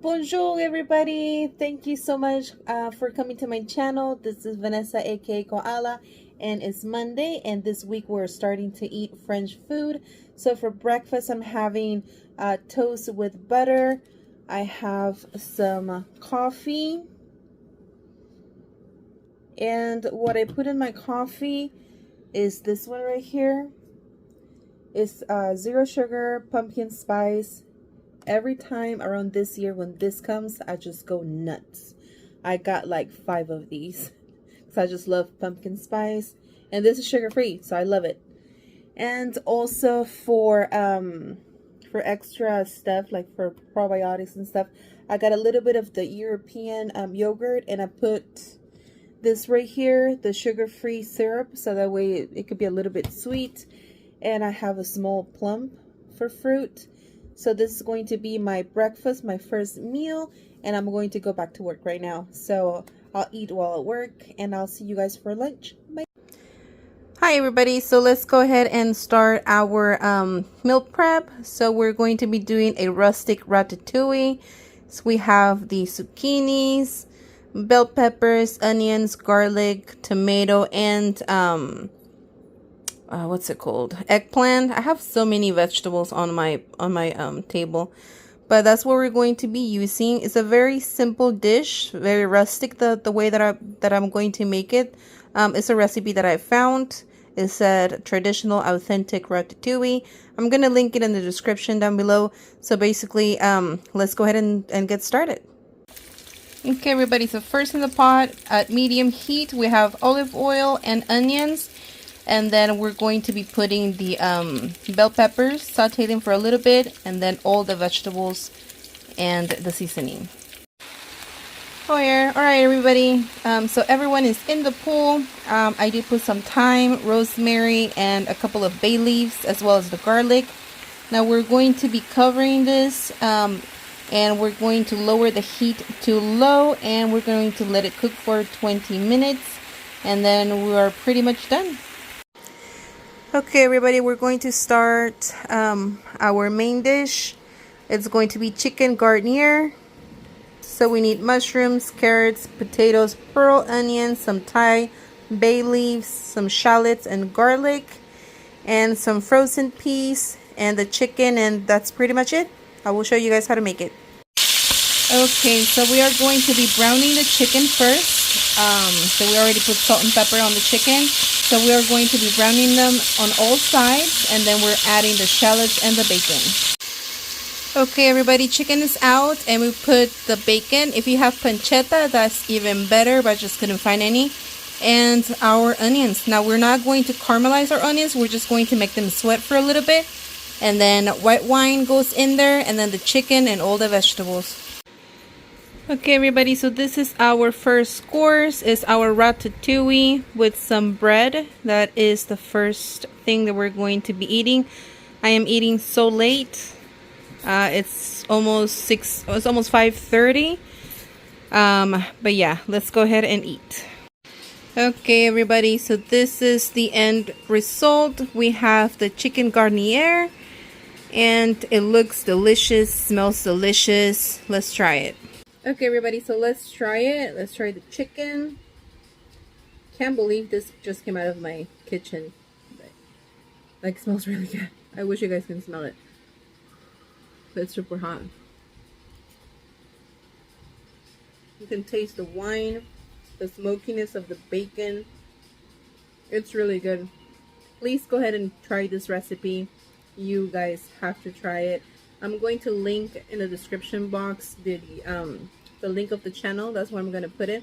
Bonjour, everybody. Thank you so much for coming to my channel. This is Vanessa, aka Koala, and it's Monday. And this week we're starting to eat French food. So for breakfast, I'm having toast with butter. I have some coffee. And what I put in my coffee is this one right here. It's zero sugar, pumpkin spice. Every time around this year when this comes, I just go nuts. I got like 5 of these because I just love pumpkin spice, and this is sugar free, so I love it. And also for extra stuff like for probiotics and stuff, I got a little bit of the European yogurt, and I put this right here, the sugar-free syrup, so that way it could be a little bit sweet. And I have a small plum for fruit. So this is going to be my breakfast, my first meal, and I'm going to go back to work right now. So I'll eat while at work, and I'll see you guys for lunch. Bye. Hi everybody, so let's go ahead and start our meal prep. So we're going to be doing a rustic ratatouille. So we have the zucchinis, bell peppers, onions, garlic, tomato, and what's it called, eggplant. I have so many vegetables on my table, but that's what we're going to be using. It's a very simple dish, very rustic, the way that I'm going to make it. It's a recipe that I found. It said traditional authentic ratatouille. I'm gonna link it in the description down below. So basically, let's go ahead and get started. Okay everybody, so first in the pot at medium heat we have olive oil and onions. And then we're going to be putting the bell peppers, saute them for a little bit, and then all the vegetables and the seasoning. Oh yeah, alright everybody, so everyone is in the pool. I did put some thyme, rosemary, and a couple of bay leaves, as well as the garlic. Now we're going to be covering this, and we're going to lower the heat to low, and we're going to let it cook for 20 minutes, and then we are pretty much done. Okay everybody, we're going to start our main dish. It's going to be chicken garnier. So we need mushrooms, carrots, potatoes, pearl onions, some Thai bay leaves, some shallots and garlic, and some frozen peas, and the chicken, and that's pretty much it. I will show you guys how to make it. Okay, so we are going to be browning the chicken first. So we already put salt and pepper on the chicken. So we are going to be browning them on all sides, and then we're adding the shallots and the bacon. Okay everybody, chicken is out, and we put the bacon. If you have pancetta, that's even better, but I just couldn't find any. And our onions. Now we're not going to caramelize our onions, we're just going to make them sweat for a little bit. And then white wine goes in there, and then the chicken and all the vegetables. Okay everybody, so this is our first course. It's our ratatouille with some bread. That is the first thing that we're going to be eating. I am eating so late. It's almost 5:30. But yeah, let's go ahead and eat. Okay everybody, so this is the end result. We have the chicken garnier, and it looks delicious, smells delicious. Let's try it. Okay everybody, so let's try it. Let's try the chicken. Can't believe this just came out of my kitchen. But, like, it smells really good. I wish you guys can smell it. But it's super hot. You can taste the wine, the smokiness of the bacon. It's really good. Please go ahead and try this recipe. You guys have to try it. I'm going to link in the description box the link of the channel. That's where I'm going to put it.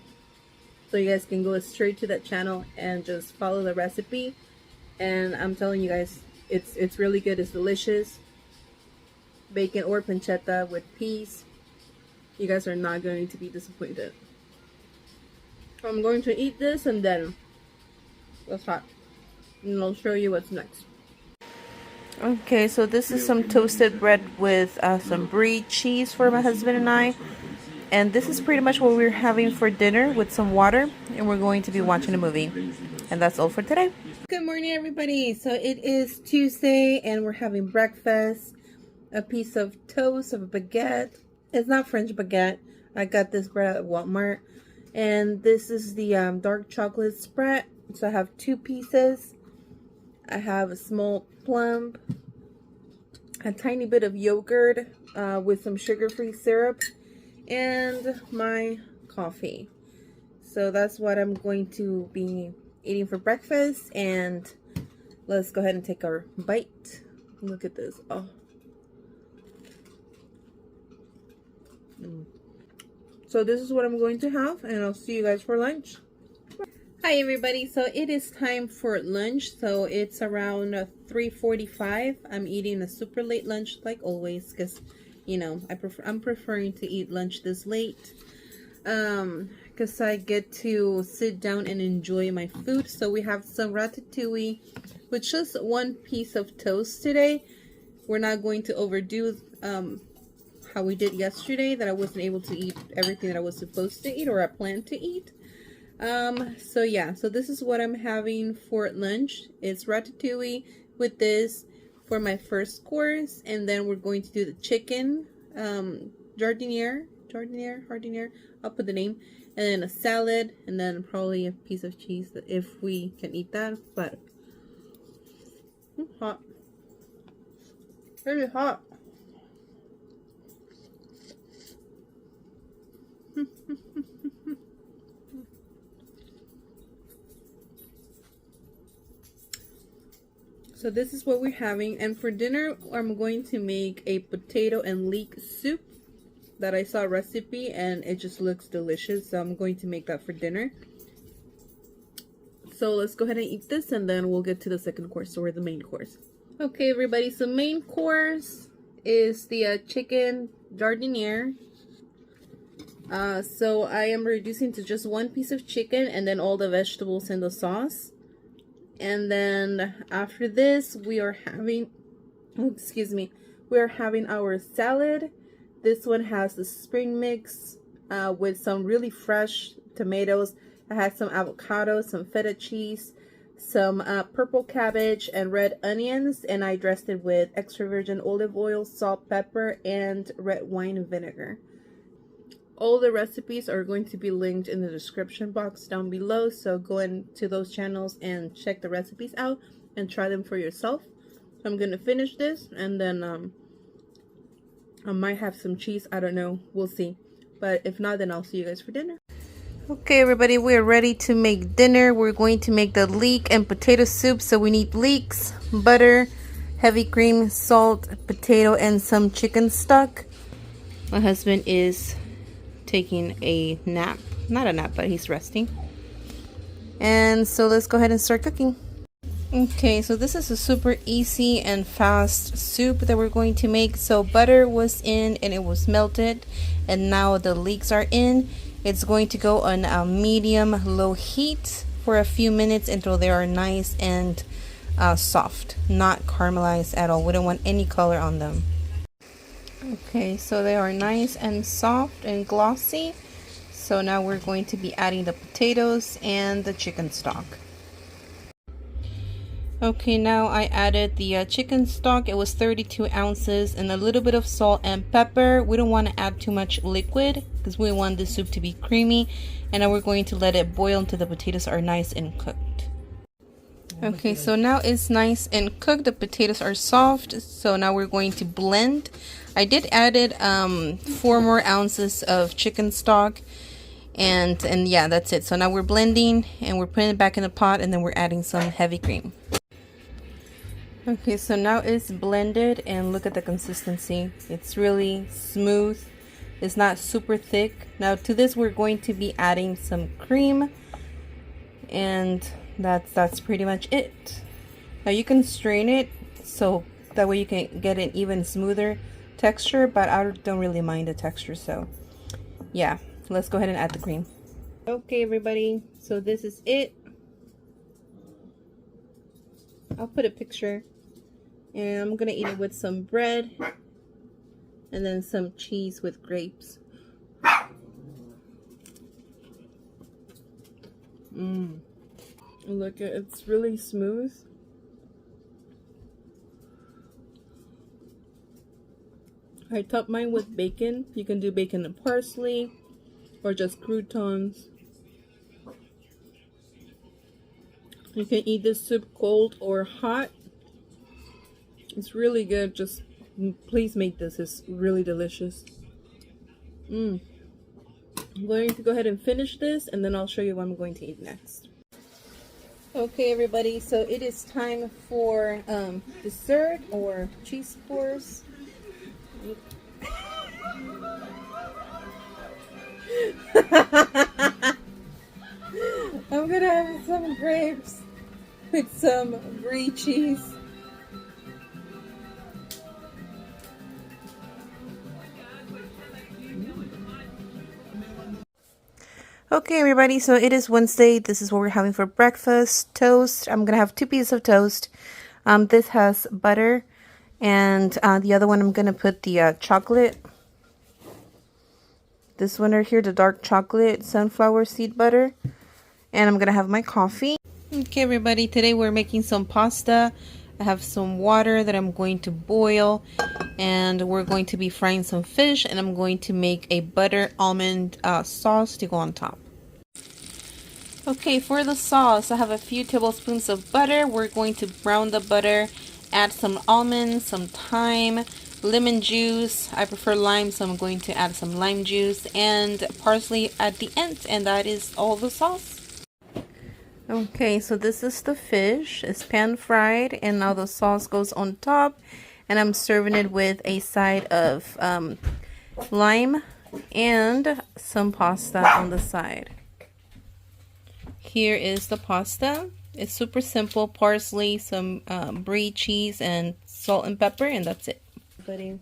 So you guys can go straight to that channel and just follow the recipe. And I'm telling you guys, it's really good. It's delicious. Bacon or pancetta with peas. You guys are not going to be disappointed. I'm going to eat this, and then that's hot. And I'll show you what's next. Okay, so this is some toasted bread with some brie cheese for my husband and I. And this is pretty much what we're having for dinner with some water. And we're going to be watching a movie. And that's all for today. Good morning, everybody. So it is Tuesday, and we're having breakfast. A piece of toast, of a baguette, It's not French baguette. I got this bread at Walmart. And this is the dark chocolate spread. So I have 2 pieces. I have a small plum, a tiny bit of yogurt with some sugar-free syrup, and my coffee. So that's what I'm going to be eating for breakfast. And let's go ahead and take our bite. Look at this. Oh. So this is what I'm going to have, and I'll see you guys for lunch. Hi everybody, so it is time for lunch. So it's around 3:45. I'm eating a super late lunch like always, because you know I'm preferring to eat lunch this late, because I get to sit down and enjoy my food. So we have some ratatouille with just 1 piece of toast today. We're not going to overdo how we did yesterday, that I wasn't able to eat everything that I was supposed to eat or I planned to eat. So yeah, so this is what I'm having for lunch. It's ratatouille with this for my first course, and then we're going to do the chicken jardiniere, I'll put the name, and then a salad, and then probably a piece of cheese if we can eat that. But hot, really hot. So this is what we're having, and for dinner I'm going to make a potato and leek soup that I saw a recipe and it just looks delicious, so I'm going to make that for dinner. So let's go ahead and eat this, and then we'll get to the second course, or the main course. Okay everybody, so main course is the chicken jardiniere. So I am reducing to just 1 piece of chicken and then all the vegetables and the sauce. And then after this, we are having, we are having our salad. This one has the spring mix with some really fresh tomatoes. I had some avocado, some feta cheese, some purple cabbage, and red onions. And I dressed it with extra virgin olive oil, salt, pepper, and red wine vinegar. All the recipes are going to be linked in the description box down below, so go into those channels and check the recipes out and try them for yourself. So I'm gonna finish this, and then I might have some cheese, I don't know, we'll see. But if not, then I'll see you guys for dinner. Okay everybody, we're ready to make dinner. We're going to make the leek and potato soup. So we need leeks, butter, heavy cream, salt, potato, and some chicken stock. My husband is taking a nap, not a nap, but he's resting. And so let's go ahead and start cooking. Okay, so this is a super easy and fast soup that we're going to make. So butter was in and it was melted, and now the leeks are in. It's going to go on a medium low heat for a few minutes until they are nice and soft, not caramelized at all. We don't want any color on them. Okay, so they are nice and soft and glossy. So now we're going to be adding the potatoes and the chicken stock. Okay, now I added the chicken stock. It was 32 ounces, and a little bit of salt and pepper. We don't want to add too much liquid because we want the soup to be creamy. And now we're going to let it boil until the potatoes are nice and cooked. Okay, so now it's nice and cooked. The potatoes are soft. So now we're going to blend. I did added 4 more ounces of chicken stock, and yeah, that's it. So now we're blending and we're putting it back in the pot, and then we're adding some heavy cream. Okay, so now it's blended, and look at the consistency. It's really smooth. It's not super thick. Now to this we're going to be adding some cream, and that's pretty much it. Now you can strain it so that way you can get an even smoother texture, but I don't really mind the texture. So yeah, let's go ahead and add the cream. Okay everybody, so this is it. I'll put a picture, and I'm gonna eat it with some bread and then some cheese with grapes. Look, it's really smooth. I top mine with bacon. You can do bacon and parsley or just croutons. You can eat this soup cold or hot. It's really good. Just please make this. It's really delicious. I'm going to go ahead and finish this, and then I'll show you what I'm going to eat next. Okay, everybody, so it is time for dessert or cheese course. I'm gonna have some grapes with some brie cheese. Okay, everybody, so it is Wednesday. This is what we're having for breakfast. Toast. I'm gonna have 2 pieces of toast. This has butter, and the other one I'm gonna put the chocolate. This one right here, the dark chocolate sunflower seed butter. And I'm gonna have my coffee. Okay, everybody, today we're making some pasta. I have some water that I'm going to boil, and we're going to be frying some fish, and I'm going to make a butter almond sauce to go on top. Okay, for the sauce, I have a few tablespoons of butter. We're going to brown the butter, add some almonds, some thyme, lemon juice. I prefer lime, so I'm going to add some lime juice and parsley at the end, and that is all the sauce. Okay, so this is the fish. It's pan fried, and now the sauce goes on top, and I'm serving it with a side of lime and some pasta on the side. Here is the pasta. It's super simple: parsley, some brie cheese, and salt and pepper, and that's it. Putting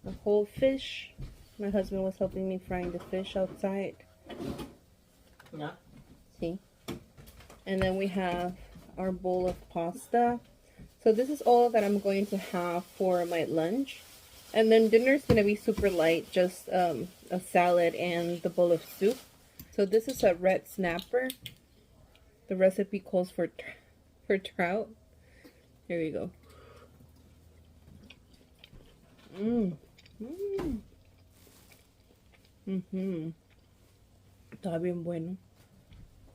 the whole fish. My husband was helping me frying the fish outside. Yeah. See? And then we have our bowl of pasta. So this is all that I'm going to have for my lunch. And then dinner is going to be super light, just a salad and the bowl of soup. So this is a red snapper. The recipe calls for trout. Here we go. Está bien bueno.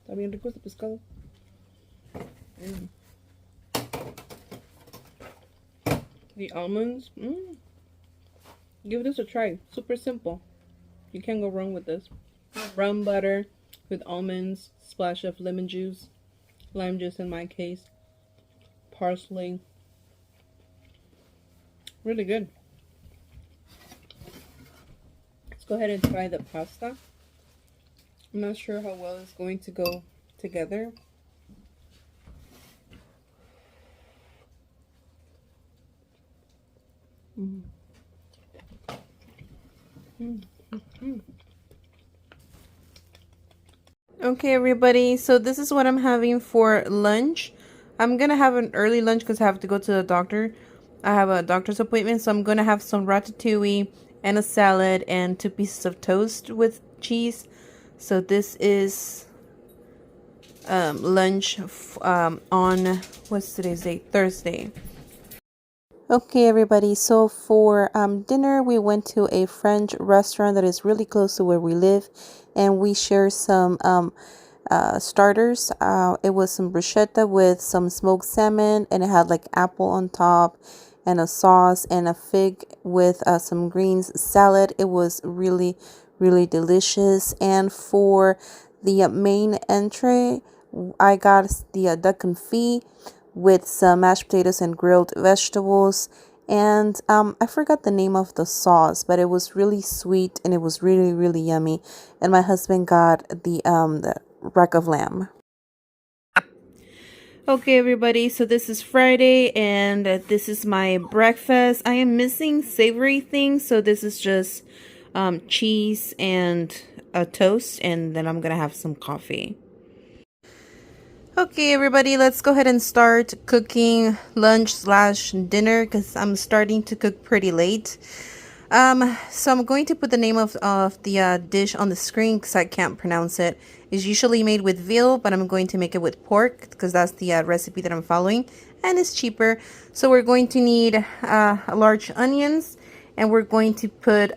Está bien rico este pescado. The almonds. Give this a try. Super simple. You can't go wrong with this. Brown butter with almonds, splash of lemon juice, lime juice in my case, parsley. Really good. Let's go ahead and try the pasta. I'm not sure how well it's going to go together. Okay, everybody, so this is what I'm having for lunch. I'm gonna have an early lunch because I have to go to the doctor. I have a doctor's appointment, so I'm gonna have some ratatouille and a salad and 2 pieces of toast with cheese. So this is lunch on, what's today's date? Thursday. Okay, everybody, so for dinner we went to a French restaurant that is really close to where we live, and we shared some starters. It was some bruschetta with some smoked salmon, and it had like apple on top and a sauce and a fig with some greens salad. It was really delicious. And for the main entree, I got the duck confit with some mashed potatoes and grilled vegetables, and I forgot the name of the sauce, but it was really sweet and it was really yummy. And my husband got the rack of lamb. Okay, everybody, so this is Friday, and this is my breakfast. I am missing savory things, so this is just cheese and a toast, and then I'm gonna have some coffee. Okay, everybody, let's go ahead and start cooking lunch/dinner because I'm starting to cook pretty late. So I'm going to put the name of the dish on the screen because I can't pronounce it. It's usually made with veal, but I'm going to make it with pork because that's the recipe that I'm following, and it's cheaper. So we're going to need large onions, and we're going to put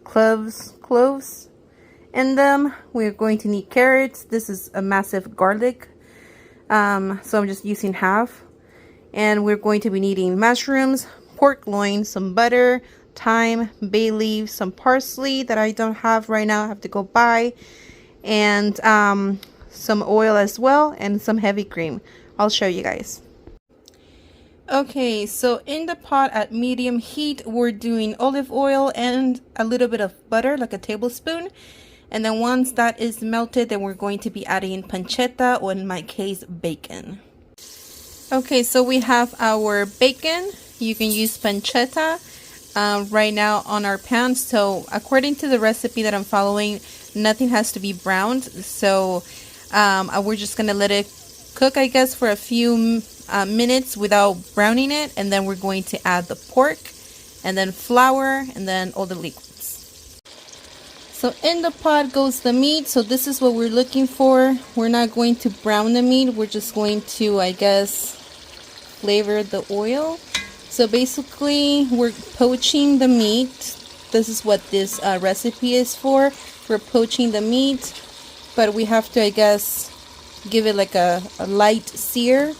cloves in them. We're going to need carrots. This is a massive garlic, so I'm just using half. And we're going to be needing mushrooms, pork loin, some butter, thyme, bay leaves, some parsley that I don't have right now. I have to go buy, and some oil as well, and some heavy cream. I'll show you guys. Okay, so in the pot at medium heat, we're doing olive oil and a little bit of butter, like a tablespoon. And then once that is melted, then we're going to be adding pancetta, or in my case, bacon. Okay, so we have our bacon. You can use pancetta right now on our pan. So according to the recipe that I'm following, nothing has to be browned. So we're just gonna let it cook, I guess, for a few minutes without browning it, and then we're going to add the pork, and then flour, and then all the liquids. So in the pot goes the meat. So this is what we're looking for. We're not going to brown the meat. We're just going to, I guess, flavor the oil. So basically, we're poaching the meat. This is what this recipe is for. We're poaching the meat, but we have to, I guess, give it like a light sear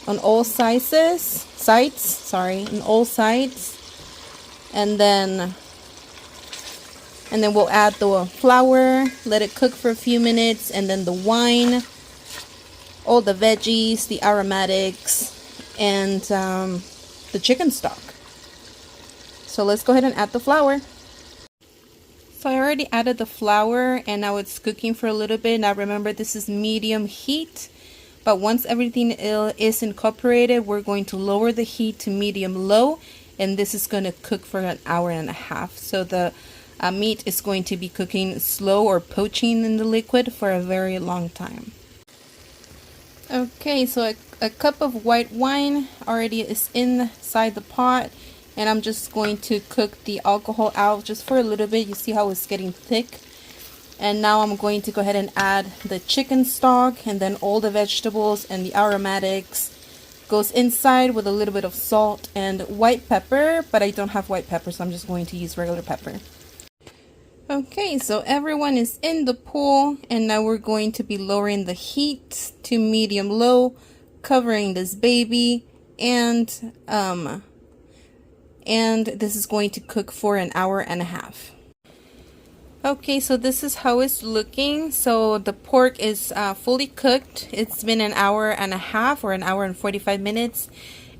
on all sides, on all sides, and then we'll add the flour, let it cook for a few minutes, and then the wine, all the veggies, the aromatics, and the chicken stock. So let's go ahead and add the flour. So I already added the flour, and now it's cooking for a little bit. Now remember, this is medium heat, but once everything is incorporated, we're going to lower the heat to medium low, and this is going to cook for an hour and a half. So the meat is going to be cooking slow, or poaching in the liquid, for a very long time. Okay, so a cup of white wine already is inside the pot, and I'm just going to cook the alcohol out just for a little bit. You see how it's getting thick? And now I'm going to go ahead and add the chicken stock, and then all the vegetables and the aromatics goes inside with a little bit of salt and white pepper, but I don't have white pepper, so I'm just going to use regular pepper. Okay, so everyone is in the pool, and now we're going to be lowering the heat to medium low, covering this baby, and this is going to cook for an hour and a half. Okay, so this is how it's looking. So the pork is fully cooked. It's been an hour and a half, or an hour and 45 minutes,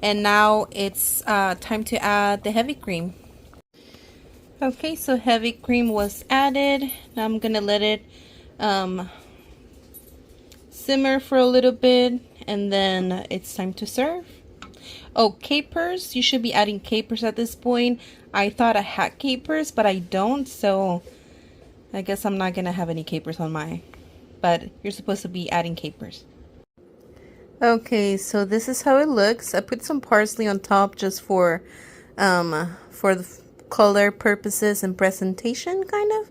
and now it's time to add the heavy cream. Okay, so heavy cream was added. Now I'm gonna let it simmer for a little bit, and then it's time to serve. Oh, capers. You should be adding capers at this point. I thought I had capers, but I don't, so I guess I'm not gonna have any capers on mine, but you're supposed to be adding capers. Okay, so this is how it looks. I put some parsley on top just for the color purposes and presentation, kind of.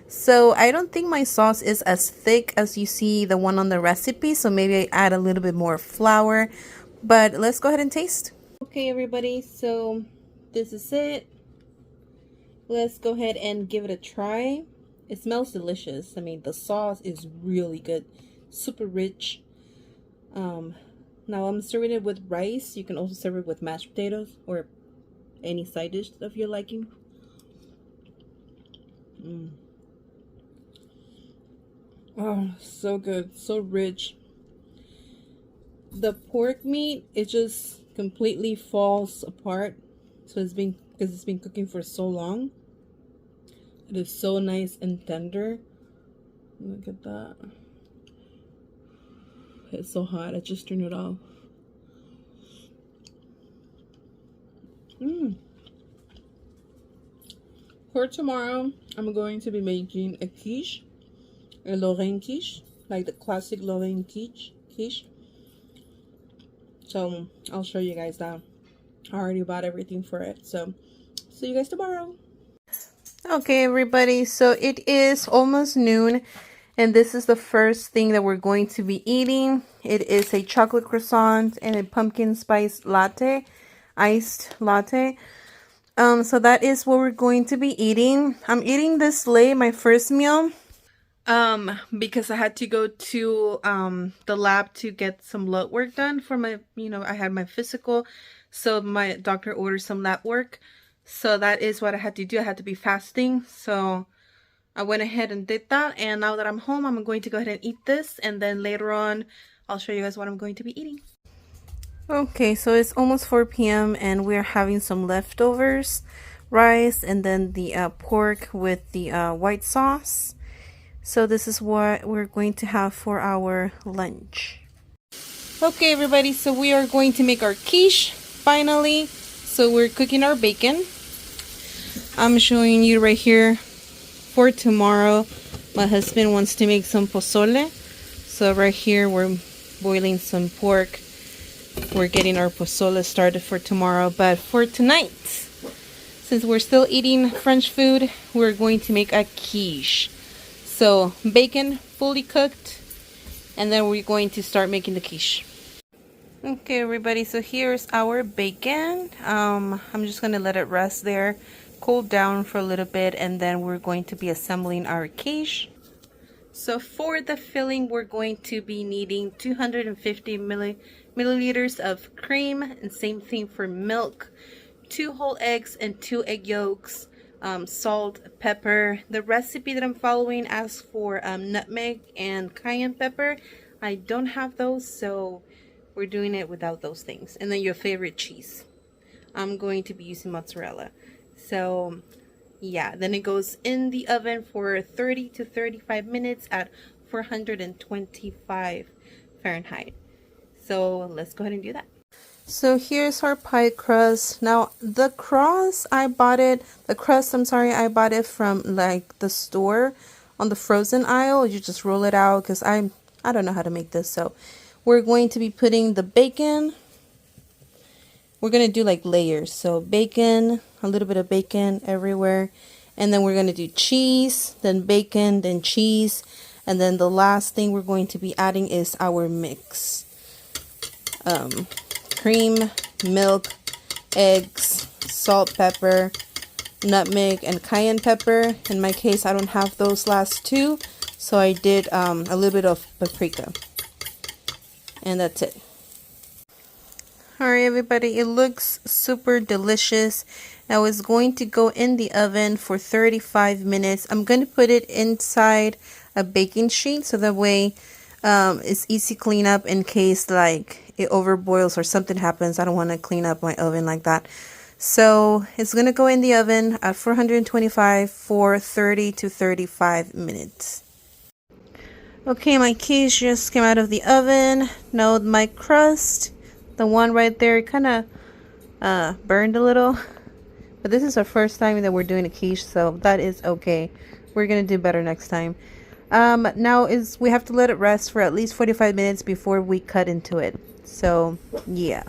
So I don't think my sauce is as thick as you see the one on the recipe, so maybe I add a little bit more flour, but let's go ahead and taste. Okay, everybody, so this is it. Let's go ahead and give it a try. It smells delicious. I mean, the sauce is really good, super rich. Now I'm serving it with rice. You can also serve it with mashed potatoes or any side dish of your liking. Oh, so good, so rich. The pork meat, it just completely falls apart. So because it's been cooking for so long. It is so nice and tender. Look at that. It's so hot. I just turned it off. For tomorrow, I'm going to be making a quiche, a Lorraine quiche, like the classic Lorraine quiche. So I'll show you guys that. I already bought everything for it. So see you guys tomorrow. Okay, everybody, so it is almost noon, and this is the first thing that we're going to be eating. It is a chocolate croissant and a pumpkin spice latte, iced latte. So that is what we're going to be eating. I'm eating this late, my first meal. Because I had to go to the lab to get some blood work done for my, I had my physical. So my doctor ordered some lab work. So that is what I had to do. I had to be fasting. So I went ahead and did that. And now that I'm home, I'm going to go ahead and eat this. And then later on, I'll show you guys what I'm going to be eating. Okay, so it's almost 4 p.m. and we're having some leftovers, rice, and then the pork with the white sauce. So this is what we're going to have for our lunch. Okay, everybody, so we are going to make our quiche finally. So we're cooking our bacon. I'm showing you right here for tomorrow. My husband wants to make some pozole. So right here we're boiling some pork. We're getting our pozole started for tomorrow. But for tonight, since we're still eating French food, we're going to make a quiche. So bacon fully cooked, and then we're going to start making the quiche. Okay, everybody, so here's our bacon. I'm just gonna let it rest there, cool down for a little bit, and then we're going to be assembling our quiche. So for the filling, we're going to be needing 250 milliliters of cream, and same thing for milk, 2 whole eggs and 2 egg yolks, salt, pepper. The recipe that I'm following asks for nutmeg and cayenne pepper. I don't have those, so we're doing it without those things. And then your favorite cheese. I'm going to be using mozzarella. So yeah, then it goes in the oven for 30 to 35 minutes at 425 Fahrenheit. So let's go ahead and do that. So here's our pie crust. Now the crust I bought it from like the store on the frozen aisle. You just roll it out because I don't know how to make this. So we're going to be putting the bacon. We're going to do like layers. So bacon, a little bit of bacon everywhere. And then we're going to do cheese, then bacon, then cheese. And then the last thing we're going to be adding is our mix. Cream, milk, eggs, salt, pepper, nutmeg, and cayenne pepper. In my case, I don't have those last two. So I did a little bit of paprika. And that's it. Alright, everybody, it looks super delicious. Now it's going to go in the oven for 35 minutes. I'm going to put it inside a baking sheet so that way it's easy clean up in case like it overboils or something happens. I don't want to clean up my oven like that. So it's going to go in the oven at 425 for 30 to 35 minutes. Okay, my quiche just came out of the oven. Now my crust, the one right there, kind of burned a little. But this is our first time that we're doing a quiche, so that is okay. We're going to do better next time. Now we have to let it rest for at least 45 minutes before we cut into it. So, yeah.